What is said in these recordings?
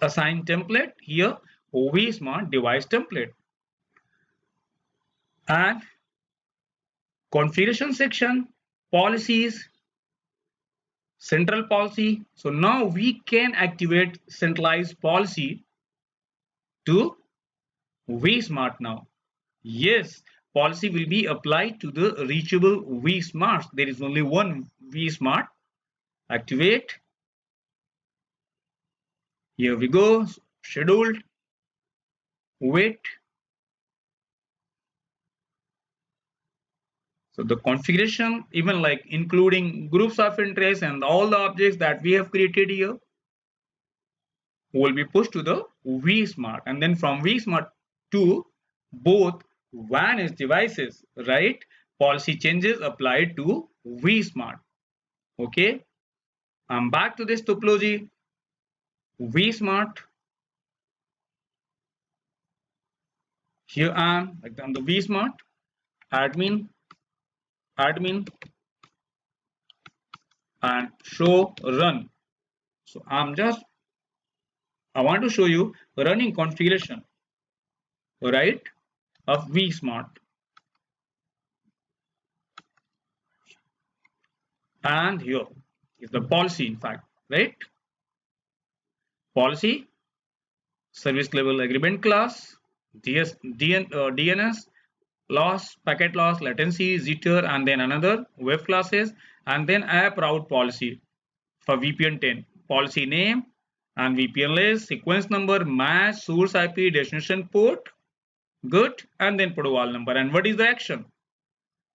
assign template, here vSmart device template, and configuration section, policies, central policy. So now we can activate centralized policy to vSmart now. Yes, policy will be applied to the reachable vSmart. There is only one vSmart. Activate. Here we go. Scheduled. Wait. So the configuration, even like including groups of interest and all the objects that we have created here, will be pushed to the vSmart, and then from vSmart to both WAN edge devices, right? Policy changes applied to vSmart. Okay, I'm back to this topology. vSmart. Here I am, like on the vSmart, admin, and show run. So I want to show you running configuration, right, of vSmart. And here is the policy, in fact, right? Policy, service level agreement class, DNS, loss, packet loss, latency, jitter, and then another web classes, and then app route policy for VPN 10, policy name and VPN list, sequence number, match, source IP, destination port, good, and then protocol number. And what is the action?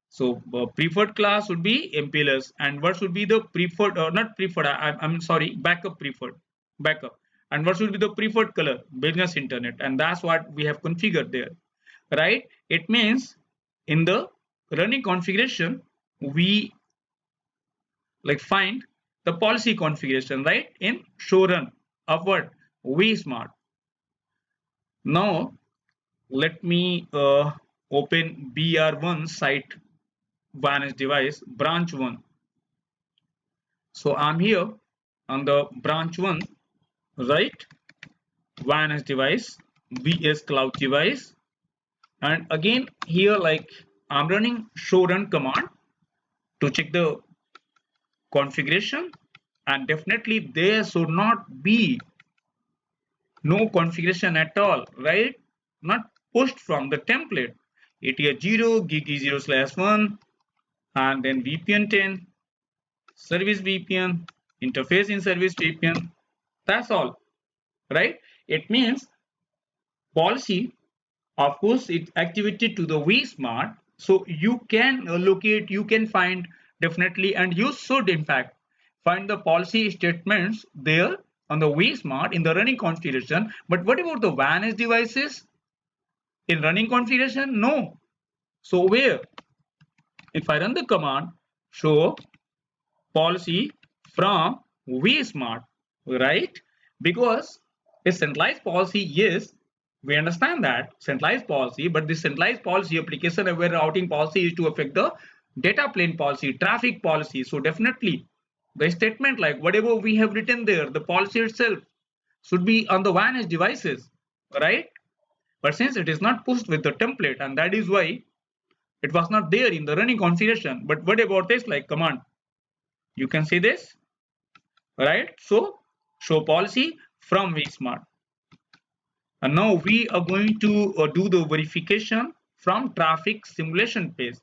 So preferred class would be MPLS, and what should be the preferred, not preferred, I'm sorry, backup preferred, backup. And what should be the preferred color? Business internet, and that's what we have configured there, right? It means in the running configuration, we like find the policy configuration, right, in show run of what? vSmart. Now let me open BR1 site WAN edge device branch 1. So I'm here on the branch 1, right? WAN edge device, VS Cloud device, and again here like I'm running show run command to check the configuration, and definitely there should not be no configuration at all, right? Not pushed from the template. ATH 0, gig E0/1, and then VPN 10, service VPN, interface in service VPN. That's all, right? It means policy, of course, it's activated to the vSmart, so you can locate, you can find definitely, and you should in fact find the policy statements there on the vSmart in the running configuration. But what about the WAN edge devices in running configuration? No. So where? If I run the command show policy from vSmart, right? Because a centralized policy, yes, we understand that centralized policy, but this centralized policy application aware routing policy is to affect the data plane policy, traffic policy. So definitely the statement like whatever we have written there, the policy itself should be on the WAN edge devices, right? But since it is not pushed with the template, and that is why it was not there in the running configuration. But what about this like command? You can see this, right? So show policy from vSmart. And now we are going to do the verification from traffic simulation page.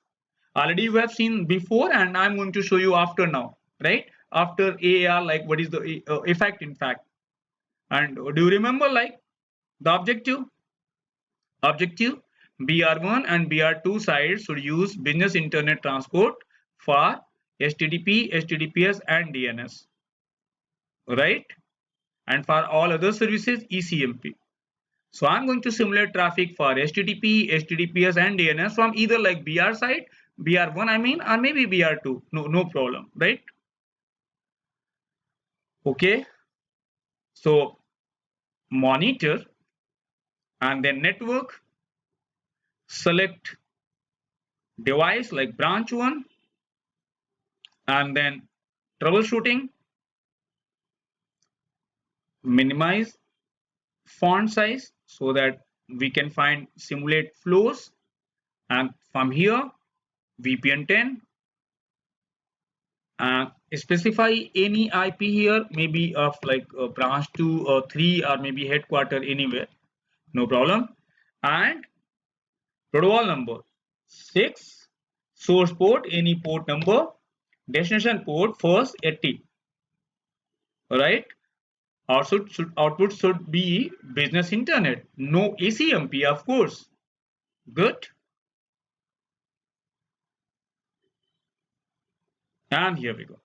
Already we have seen before, and I'm going to show you after now, right? After AAR, like what is the effect in fact. And do you remember like the objective? Objective, BR1 and BR2 sites should use business internet transport for HTTP, HTTPS and DNS, right? And for all other services, ECMP. So I'm going to simulate traffic for HTTP, HTTPS and DNS from either like BR site, BR1 I mean, or maybe BR2. No problem, right? Okay. So monitor and then network, select device like branch 1, and then troubleshooting, minimize font size so that we can find simulate flows, and from here VPN 10, and specify any IP here, maybe of like branch 2 or 3 or maybe headquarter anywhere, no problem. And protocol number 6, source port any port number, destination port first 80, right? Output should be business internet, no ACMP, of course. Good. And here we go.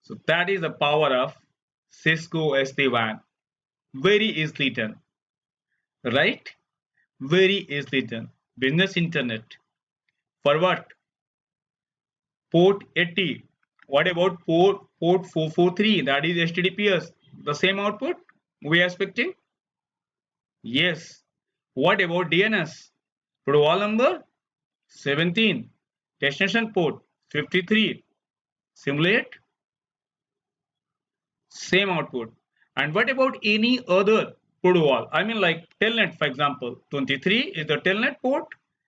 So that is the power of Cisco SD-WAN. Very easily done, right? Very easily done. Business internet. For what? Port 80. What about port 443? That is HTTPS. The same output we are expecting? Yes. What about DNS? Protocol number 17. Destination port 53. Simulate. Same output. And what about any other protocol? I mean like telnet, for example. 23 is the telnet port.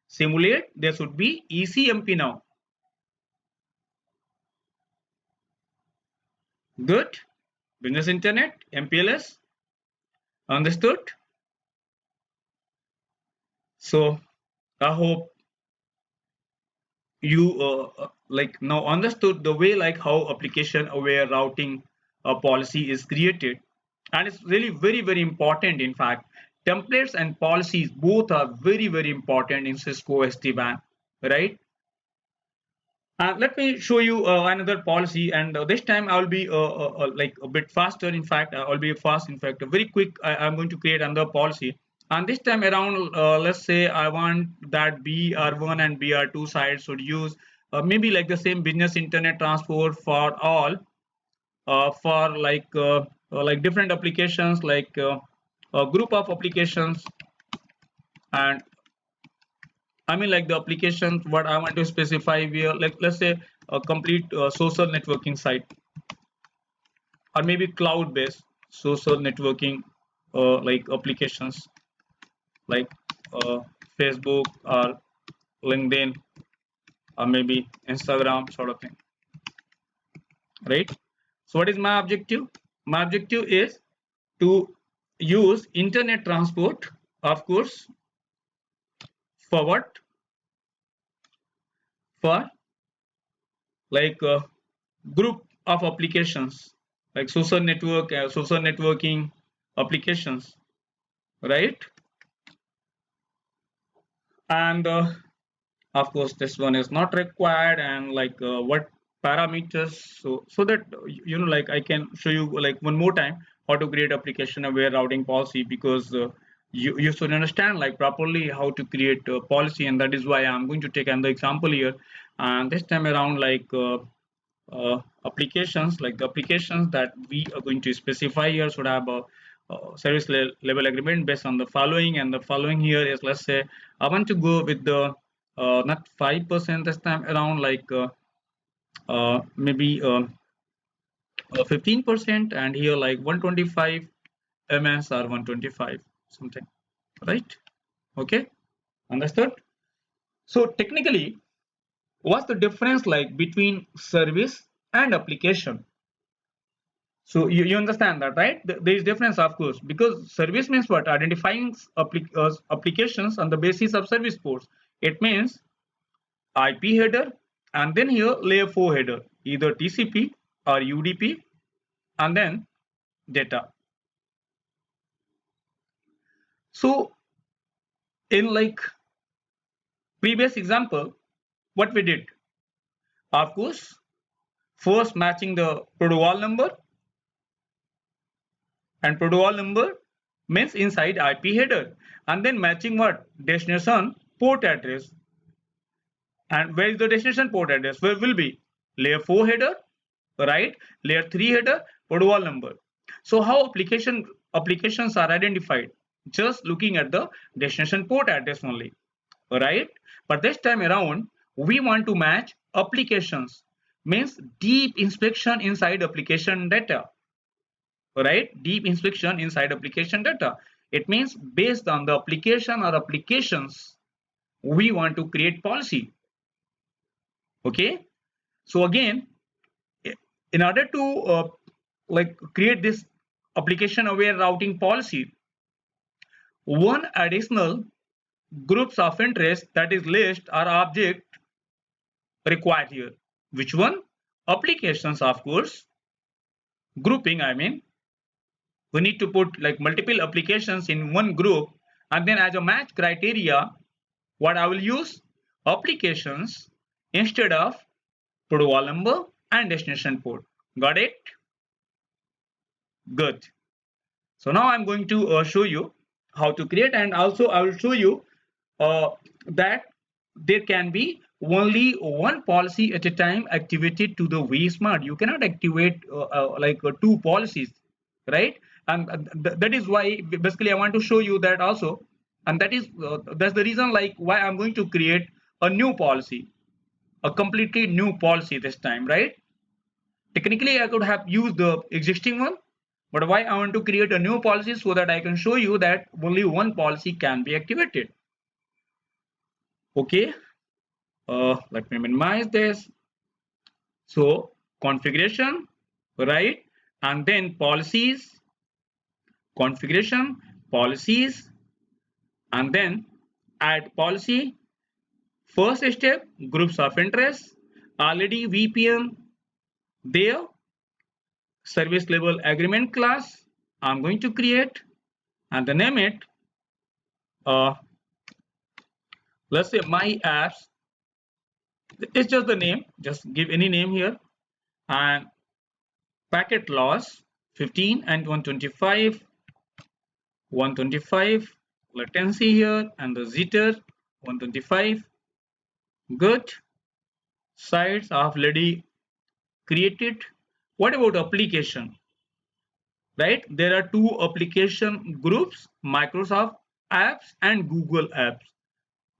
Simulate. There should be ECMP now. Good. Business internet, MPLS. Understood? So I hope you like now understood the way like how application aware routing policy is created, and it's really very important. In fact, templates and policies both are very important in Cisco SD-WAN, right? Let me show you another policy, and this time I'll be like a bit faster. In fact, I'll be fast. In fact, very quick. I'm going to create another policy, and this time around, let's say I want that BR1 and BR2 sites should use maybe like the same business internet transport for all, for like different applications, like a group of applications, and I mean like the applications what I want to specify here, like let's say a complete social networking site, or maybe cloud-based social networking like applications, like uh, Facebook or LinkedIn or maybe Instagram sort of thing, right? So what is my objective? My objective is to use internet transport, of course, for what? For like a group of applications, like social networking applications, right? And of course this one is not required, and like what parameters, so that you know like I can show you like one more time how to create application aware routing policy, because you should understand like properly how to create a policy, and that is why I'm going to take another example here. And this time around, like applications, like the applications that we are going to specify here should have a service level agreement based on the following, and the following here is, let's say I want to go with the not 5% this time around, like maybe 15%, and here like 125 ms or 125 something, right? Okay, understood. So technically, what's the difference like between service and application? So you understand that, right? There is difference, of course, because service means what? Identifying applications on the basis of service ports. It means IP header, and then here layer 4 header, either TCP or UDP, and then data. So in like previous example, what we did, of course, first matching the protocol number, and protocol number means inside IP header, and then matching what? Destination port address. And where is the destination port address? Where will be layer 4 header, right? Layer 3 header, protocol number. So how applications are identified? Just looking at the destination port address only, right? But this time around, we want to match applications, means deep inspection inside application data. right? Deep inspection inside application data. It means based on the application or applications, we want to create policy. Okay. So again, in order to like create this application aware routing policy, one additional groups of interest, that is list or object, required here. Which one? Applications, of course. Grouping, I mean, we need to put like multiple applications in one group, and then as a match criteria, what I will use? Applications instead of protocol number and destination port. Got it? Good. So now I'm going to show you how to create, and also I will show you that there can be only one policy at a time activated to the vSmart. You cannot activate like two policies, right? And that is why basically I want to show you that also, and that's the reason like why I'm going to create a new policy, a completely new policy this time, right? Technically I could have used the existing one, but why I want to create a new policy, so that I can show you that only one policy can be activated. Okay, let me minimize this. So configuration, right? And then policies, configuration, policies, and then add policy. First step, groups of interest. Already VPN there. Service level agreement class I'm going to create, and then name it let's say my apps. It's just the name, just give any name here. And packet loss 15 and 125 latency here, and the jitter 125. Good. Sites I've already created. What about application? Right, there are two application groups, Microsoft apps and Google apps,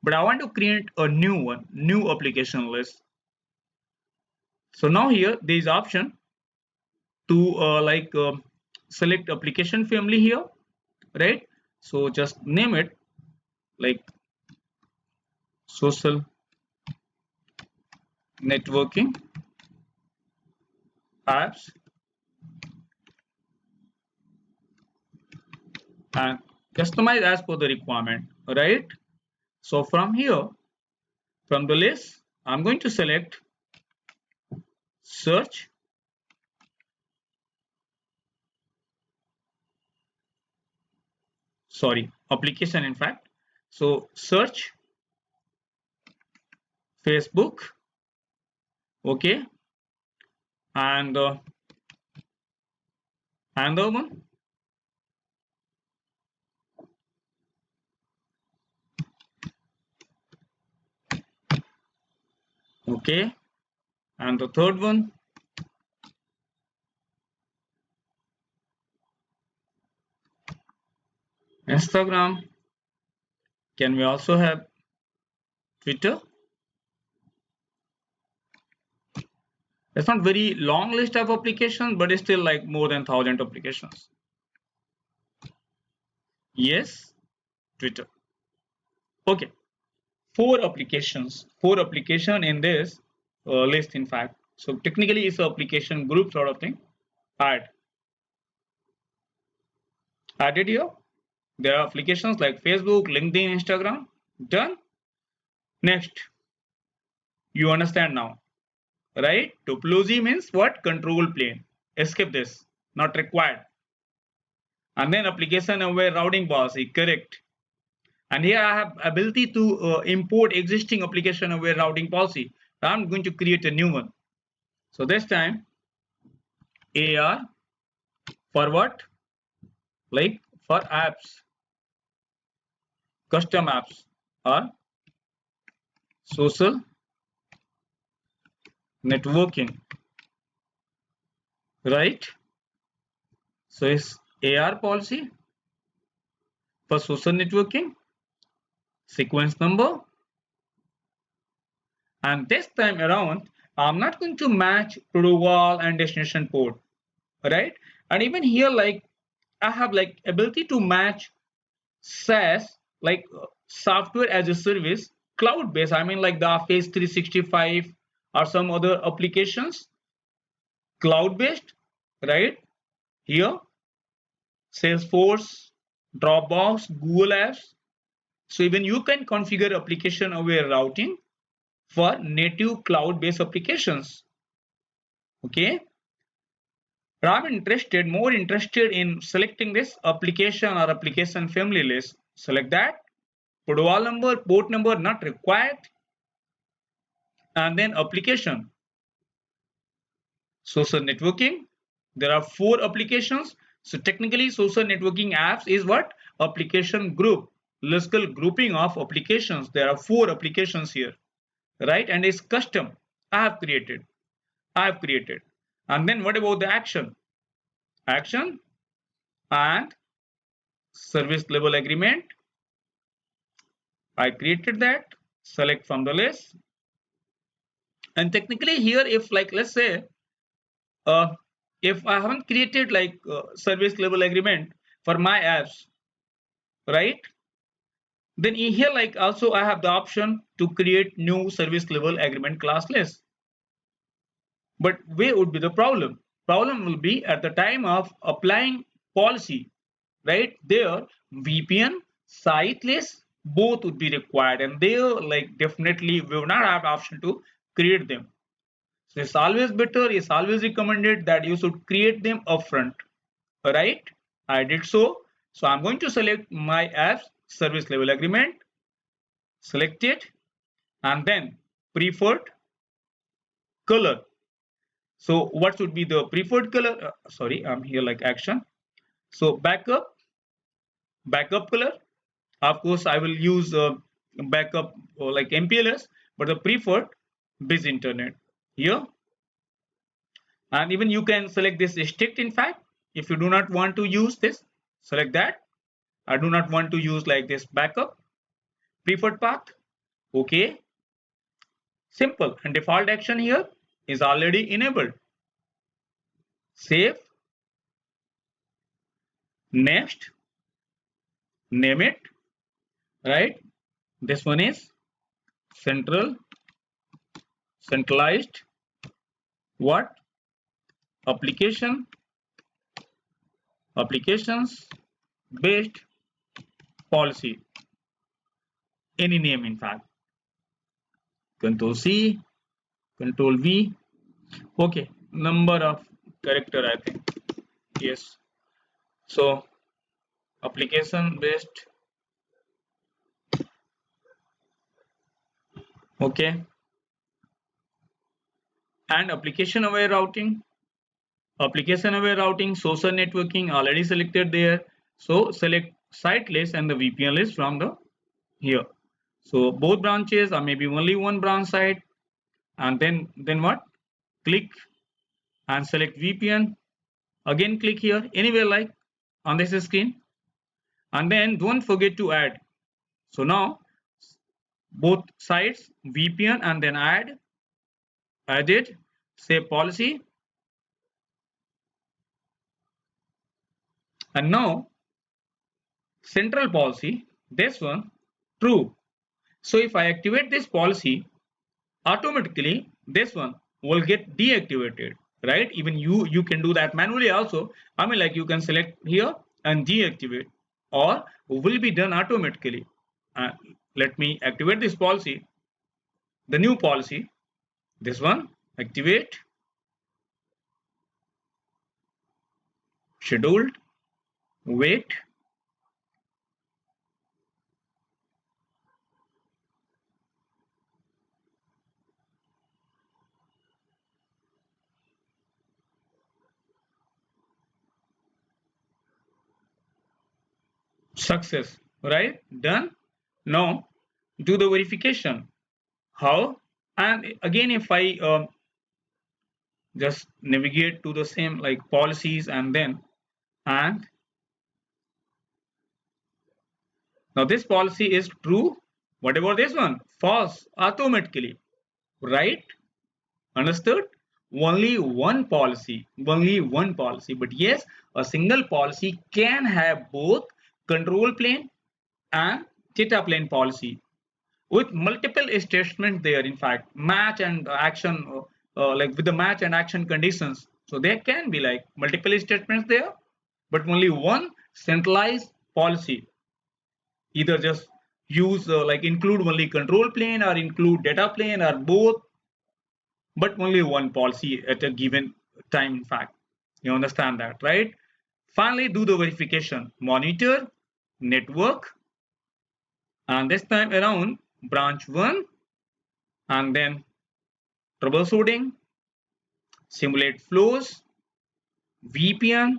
but I want to create a new one, new application list. So now here there is option to select application family here, right? So just name it like social networking apps, and customize as per the requirement, right? So from here, from the list, I'm going to select search, sorry, application in fact. So search Facebook, okay, and another one, okay, and the third one, Instagram. Can we also have Twitter? It's not very long list of applications, but it's still like more than 1,000 applications. Yes, Twitter. Okay, four application in this list in fact. So technically it's an application group sort of thing. Added here. There are applications like Facebook, LinkedIn, Instagram. Done. Next, you understand now, right? Topology means what? Control plane. Escape this, not required. And then application aware routing policy, correct. And here I have ability to import existing application aware routing policy. I'm going to create a new one. So this time AR for what? Like for apps, custom apps, or social networking, right? So it's AR policy for social networking, sequence number, and this time around I'm not going to match protocol and destination port, right? And even here, like I have like ability to match SaaS, like software as a service, cloud based. I mean, like the Office 365 or some other applications, cloud based, right? Here, Salesforce, Dropbox, Google Apps. So even you can configure application aware routing for native cloud based applications. Okay. I'm more interested in selecting this application or application family list. Select that. Protocol number, port number not required, and then application. Social networking. There are 4 applications. So technically, social networking apps is what? Application group. Logical grouping of applications. There are 4 applications here, right? And it's custom. I have created. I have created. And then what about the action? Action and service level agreement. I created that. Select from the list. And technically here, if like let's say uh, if I haven't created like service level agreement for my apps, right? Then in here, like also I have the option to create new service level agreement class list. But where would be the problem? Problem will be at the time of applying policy, right? There, VPN, site list, both would be required, and there, like definitely we will not have option to create them. So it's always better, it's always recommended that you should create them upfront. Right? I did so. So I'm going to select my apps service level agreement, select it, and then preferred color. So what should be the preferred color? Sorry, I'm here like action. So backup color. Of course, I will use backup like MPLS, but the preferred biz internet here. And even you can select this strict. In fact, if you do not want to use this, select that. I do not want to use like this backup preferred path. Okay, simple. And default action here is already enabled. Save, next, name it, right? This one is centralized what? Applications based policy. Any name, in fact. Control C, Control V. Okay, number of character, I think. Yes. So application based. Okay. And application aware routing. Application aware routing, social networking already selected there. So select site list and the VPN list from the here. So both branches or maybe only one branch site, and then what? Click and select VPN. Again click here anywhere like on this screen, and then don't forget to add. So now both sites VPN and then added, save policy, and now central policy, this one true. So if I activate this policy, automatically this one will get deactivated, right? Even you can do that manually also. I mean, like you can select here and deactivate, or will be done automatically. Let me activate this policy, the new policy, this one, activate, scheduled, wait, success, right? Done. Now do the verification. How? And again, if I just navigate to the same like policies, and now this policy is true. Whatever this one, false automatically, right? Understood? only one policy, but yes, a single policy can have both control plane and theta plane policy with multiple statements there. In fact, match and action, like with the match and action conditions, so there can be like multiple statements there, but only one centralized policy. Either just use like include only control plane or include data plane or both, but only one policy at a given time. In fact, you understand that, right? Finally, do the verification, monitor, network, and this time around branch 1, and then troubleshooting, simulate flows, VPN,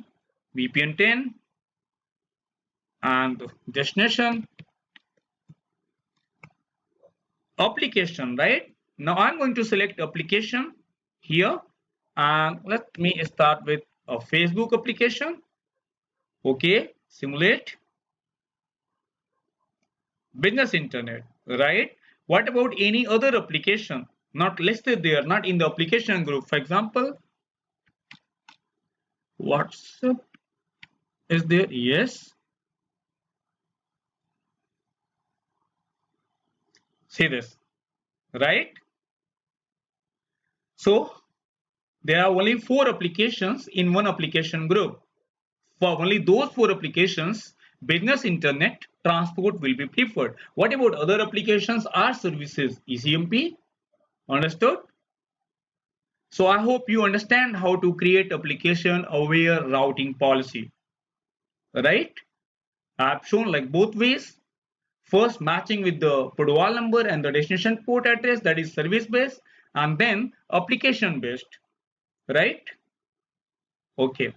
VPN 10, and destination, application, right? Now I'm going to select application here, and let me start with a Facebook application. Okay, simulate business internet, right? What about any other application not listed there, not in the application group? For example, WhatsApp is there? Yes. See this, right? So there are only 4 applications in one application group. For only those 4 applications, business internet transport will be preferred. What about other applications or services? ECMP, understood? So I hope you understand how to create application aware routing policy, right? I've shown like both ways. First, matching with the protocol number and the destination port address, that is service based, and then application based, right? Okay.